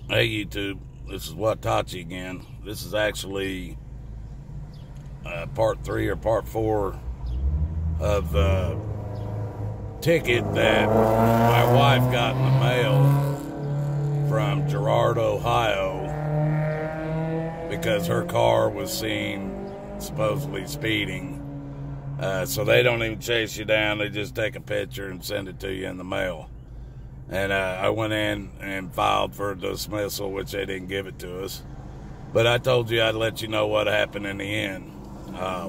Hey YouTube, this is Watachi again. This is actually part 3 or part 4 of the ticket that my wife got in the mail from Girard, Ohio, because her car was seen supposedly speeding. So they don't even chase you down, they just take a picture and send it to you in the mail. And I went in and filed for dismissal, which they didn't give it to us. But I told you I'd let you know what happened in the end.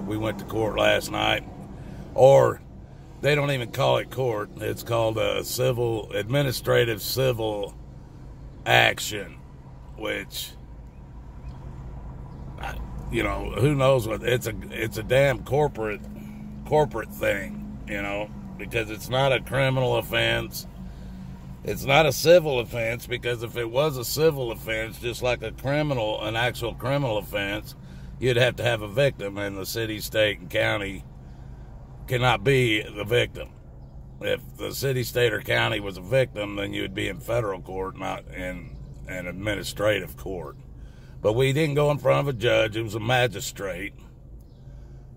We went to court last night. Or, they don't even call it court. It's called a administrative civil action. Which, you know, who knows what, it's a damn corporate thing, you know. Because it's not a criminal offense. It's not a civil offense, because if it was a civil offense, just like an actual criminal offense, you'd have to have a victim, and the city, state, and county cannot be the victim. If the city, state, or county was a victim, then you would be in federal court, not in an administrative court. But we didn't go in front of a judge. It was a magistrate.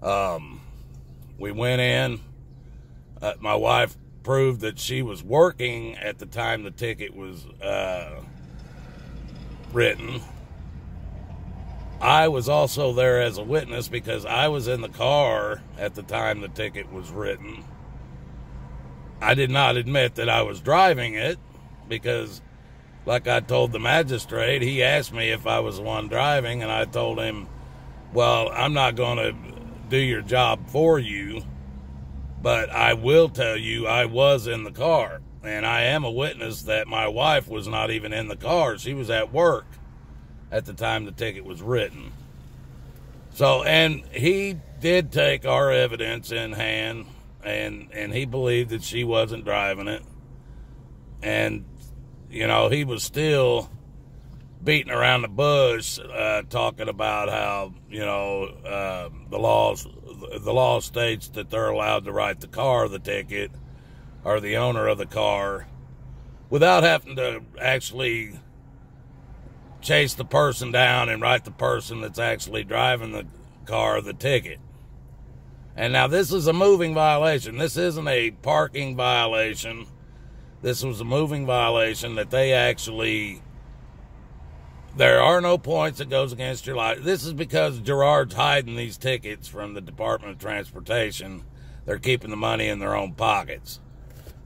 We went in. My wife proved that she was working at the time the ticket was written. I was also there as a witness because I was in the car at the time the ticket was written. I did not admit that I was driving it because, like I told the magistrate, he asked me if I was the one driving, and I told him, well, I'm not going to do your job for you, but I will tell you I was in the car, and I am a witness that my wife was not even in the car. She was at work at the time the ticket was written. So, and he did take our evidence in hand, and he believed that she wasn't driving it. And, you know, he was still beating around the bush, talking about how, you know, the law states that they're allowed to write the ticket, or the owner of the car, without having to actually chase the person down and write the person that's actually driving the car the ticket. And now this is a moving violation. This isn't a parking violation. This was a moving violation that they actually... There are no points that goes against your life. This is because Girard's hiding these tickets from the Department of Transportation. They're keeping the money in their own pockets.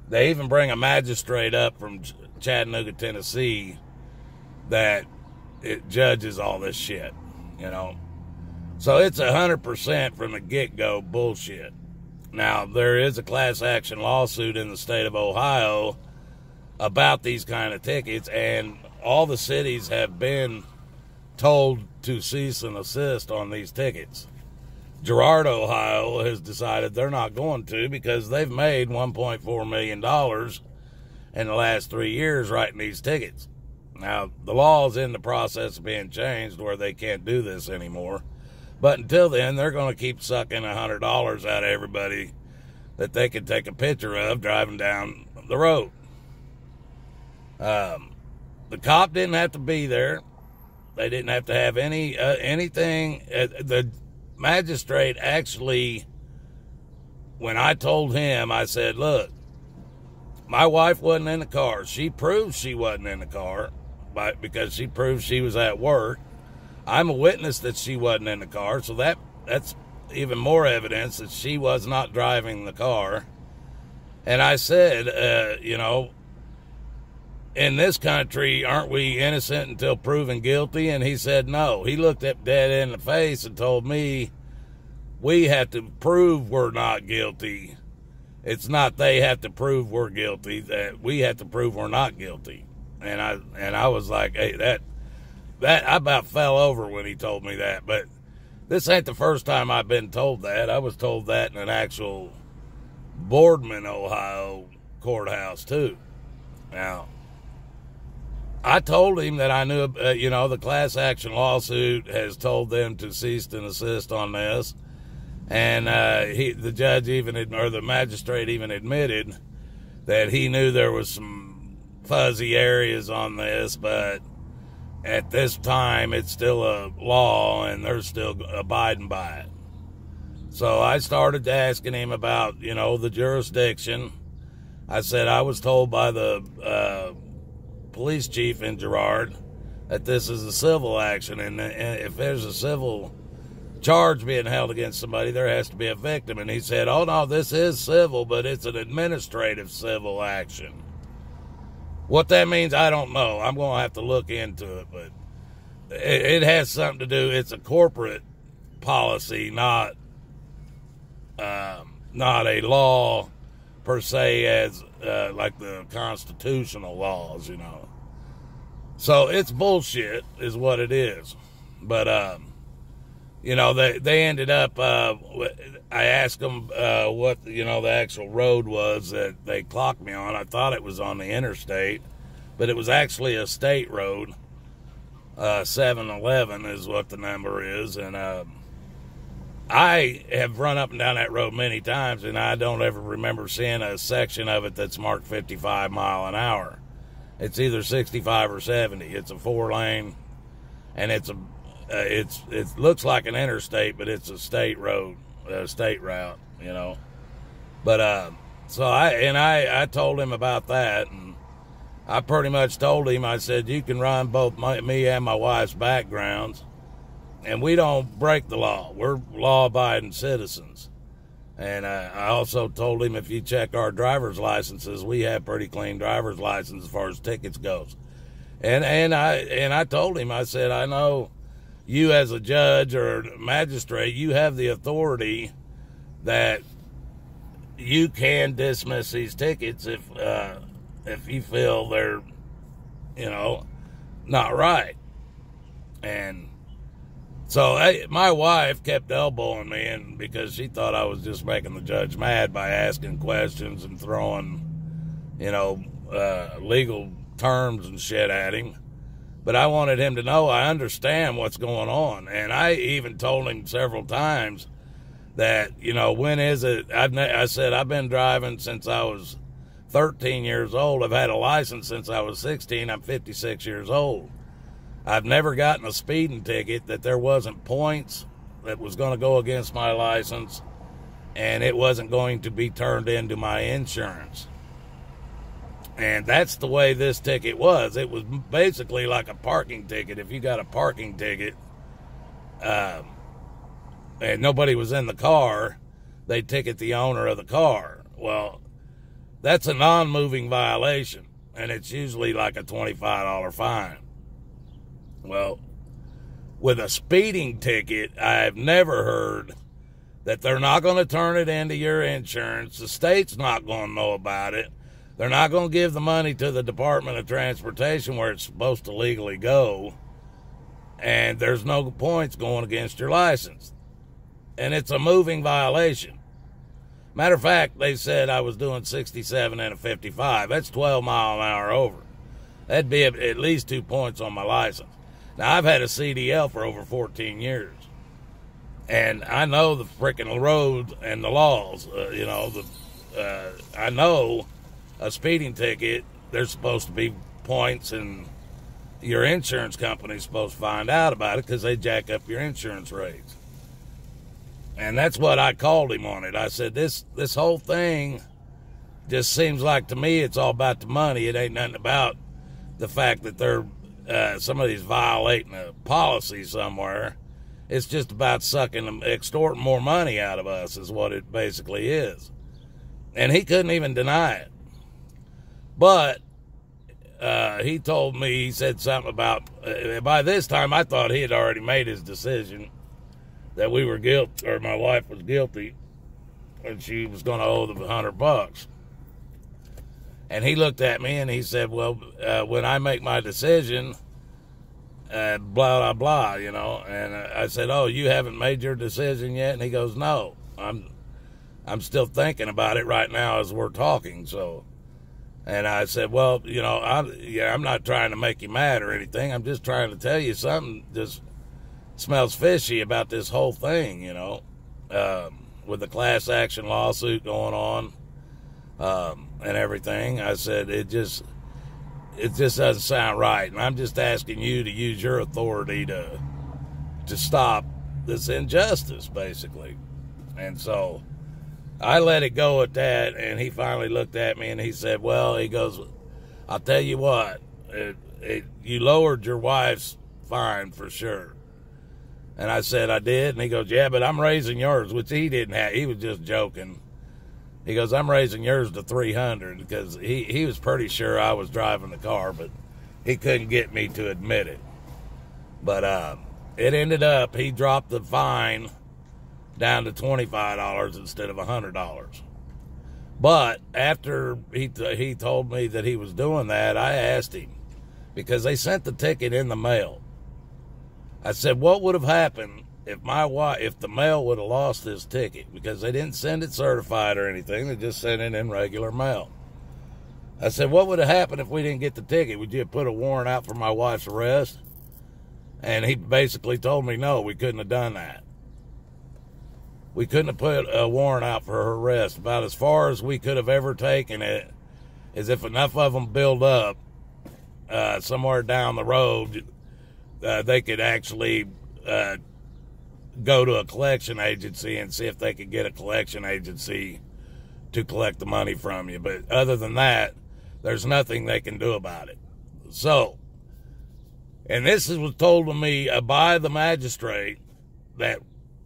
They even bring a magistrate up from Chattanooga, Tennessee, that it judges all this shit, you know. So it's 100% from the get-go bullshit. Now, there is a class action lawsuit in the state of Ohio about these kind of tickets, and all the cities have been told to cease and desist on these tickets. Girard, Ohio has decided they're not going to, because they've made $1.4 million in the last 3 years writing these tickets. Now, the law is in the process of being changed where they can't do this anymore. But until then, they're going to keep sucking $100 out of everybody that they can take a picture of driving down the road. The cop didn't have to be there. They didn't have to have anything. The magistrate actually, when I told him, I said, look, my wife wasn't in the car. She proved she wasn't in the car because she proved she was at work. I'm a witness that she wasn't in the car, so that's even more evidence that she was not driving the car. And I said, you know, in this country, aren't we innocent until proven guilty? And he said no. He looked at dead in the face and told me, we have to prove we're not guilty. It's not they have to prove we're guilty, that we have to prove we're not guilty. And I was like, hey, that I about fell over when he told me that. But this ain't the first time I've been told that. I was told that in an actual Boardman, Ohio courthouse too. Now, I told him that I knew, you know, the class action lawsuit has told them to cease and desist on this. And the judge or the magistrate even admitted that he knew there was some fuzzy areas on this, but at this time, it's still a law, and they're still abiding by it. So I started asking him about, the jurisdiction. I said I was told by the police chief in Girard that this is a civil action, and if there's a civil charge being held against somebody, there has to be a victim. And he said, oh, no, this is civil, but it's an administrative civil action. What that means, I don't know. I'm going to have to look into it, but it has something to do. It's a corporate policy, not a law per se as like the constitutional laws, So it's bullshit is what it is. But, they ended up, I asked them what, the actual road was that they clocked me on. I thought it was on the interstate, but it was actually a state road. 711 is what the number is. And I have run up and down that road many times, and I don't ever remember seeing a section of it that's marked 55 mile an hour. It's either 65 or 70. It's a 4-lane, and it looks like an interstate, but it's a state road, a state route, But so I told him about that, and I pretty much told him, I said, you can run both me and my wife's backgrounds, and we don't break the law. We're law-abiding citizens. And I also told him, if you check our driver's licenses, we have pretty clean driver's license as far as tickets goes. And I told him, I said, I know you as a judge or magistrate, you have the authority that you can dismiss these tickets if you feel they're, not right. And so my wife kept elbowing me, and because she thought I was just making the judge mad by asking questions and throwing, legal terms and shit at him. But I wanted him to know I understand what's going on. And I even told him several times that, when is it? I said, I've been driving since I was 13 years old. I've had a license since I was 16. I'm 56 years old. I've never gotten a speeding ticket that there wasn't points that was going to go against my license, and it wasn't going to be turned into my insurance. And that's the way this ticket was. It was basically like a parking ticket. If you got a parking ticket and nobody was in the car, they ticket the owner of the car. Well, that's a non-moving violation, and it's usually like a $25 fine. Well, with a speeding ticket, I've never heard that they're not going to turn it into your insurance. The state's not going to know about it. They're not going to give the money to the Department of Transportation where it's supposed to legally go. And there's no points going against your license. And it's a moving violation. Matter of fact, they said I was doing 67 and a 55. That's 12 mile an hour over. That'd be at least 2 points on my license. Now, I've had a CDL for over 14 years. And I know the freaking roads and the laws. I know a speeding ticket, there's supposed to be points, and your insurance company's supposed to find out about it because they jack up your insurance rates. And that's what I called him on it. I said, this whole thing just seems like, to me, it's all about the money. It ain't nothing about the fact that they're somebody's violating a policy somewhere. It's just about extorting more money out of us is what it basically is. And he couldn't even deny it. But he told me, he said something about, by this time I thought he had already made his decision that we were guilty, or my wife was guilty, and she was going to owe the $100. And he looked at me and he said, well, when I make my decision, blah, blah, blah, And I said, oh, you haven't made your decision yet? And he goes, no, I'm still thinking about it right now as we're talking, so. And I said, well, I'm not trying to make you mad or anything. I'm just trying to tell you something just smells fishy about this whole thing, with the class action lawsuit going on and everything. I said, it just doesn't sound right. And I'm just asking you to use your authority to stop this injustice, basically. And so I let it go at that, and he finally looked at me and he said, well, he goes, I'll tell you what, you lowered your wife's fine for sure. And I said, I did? And he goes, yeah, but I'm raising yours, which he didn't have. He was just joking. He goes, I'm raising yours to 300 because he was pretty sure I was driving the car, but he couldn't get me to admit it. But it ended up, he dropped the fine down to $25 instead of $100. But after he told me that he was doing that, I asked him, because they sent the ticket in the mail. I said, what would have happened if the mail would have lost this ticket? Because they didn't send it certified or anything. They just sent it in regular mail. I said, what would have happened if we didn't get the ticket? Would you have put a warrant out for my wife's arrest? And he basically told me, no, we couldn't have done that. We couldn't have put a warrant out for her arrest. About as far as we could have ever taken it is if enough of them build up somewhere down the road, they could actually go to a collection agency and see if they could get a collection agency to collect the money from you. But other than that, there's nothing they can do about it. So, and this was told to me by the magistrate that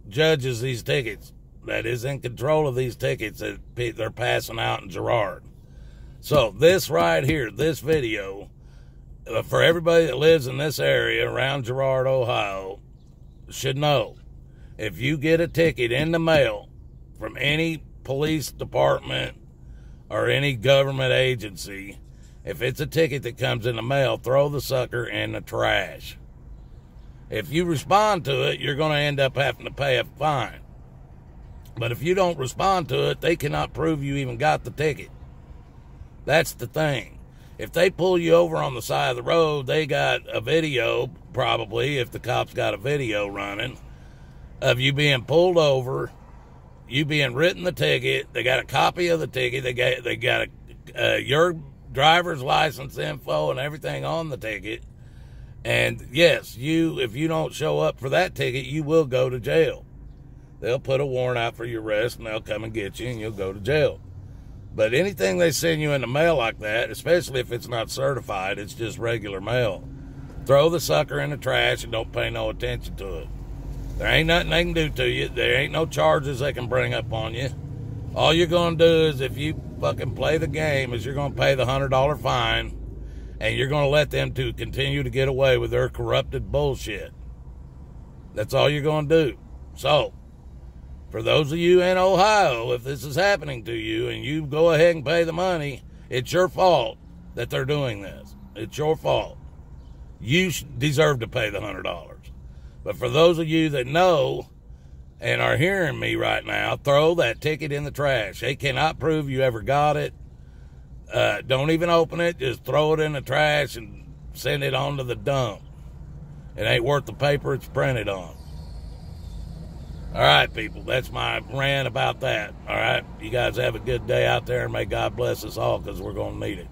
judges these tickets, that is in control of these tickets that they're passing out in Girard. So this right here, this video, for everybody that lives in this area around Girard, Ohio, should know, if you get a ticket in the mail from any police department or any government agency, if it's a ticket that comes in the mail, throw the sucker in the trash. If you respond to it, you're going to end up having to pay a fine. But if you don't respond to it, they cannot prove you even got the ticket. That's the thing. If they pull you over on the side of the road, they got a video, probably, if the cops got a video running, of you being pulled over, you being written the ticket. They got a copy of the ticket. They got your driver's license info and everything on the ticket. And yes, if you don't show up for that ticket, you will go to jail. They'll put a warrant out for your arrest, and they'll come and get you, and you'll go to jail. But anything they send you in the mail like that, especially if it's not certified, it's just regular mail, throw the sucker in the trash and don't pay no attention to it. There ain't nothing they can do to you. There ain't no charges they can bring up on you. All you're going to do is, if you fucking play the game, is you're going to pay the $100 fine, and you're going to let them to continue to get away with their corrupted bullshit. That's all you're going to do. So, for those of you in Ohio, if this is happening to you and you go ahead and pay the money, it's your fault that they're doing this. It's your fault. You deserve to pay the $100. But for those of you that know and are hearing me right now, throw that ticket in the trash. They cannot prove you ever got it. Don't even open it. Just throw it in the trash and send it on to the dump. It ain't worth the paper it's printed on. All right, people, that's my rant about that. All right, you guys have a good day out there, and may God bless us all, because we're going to need it.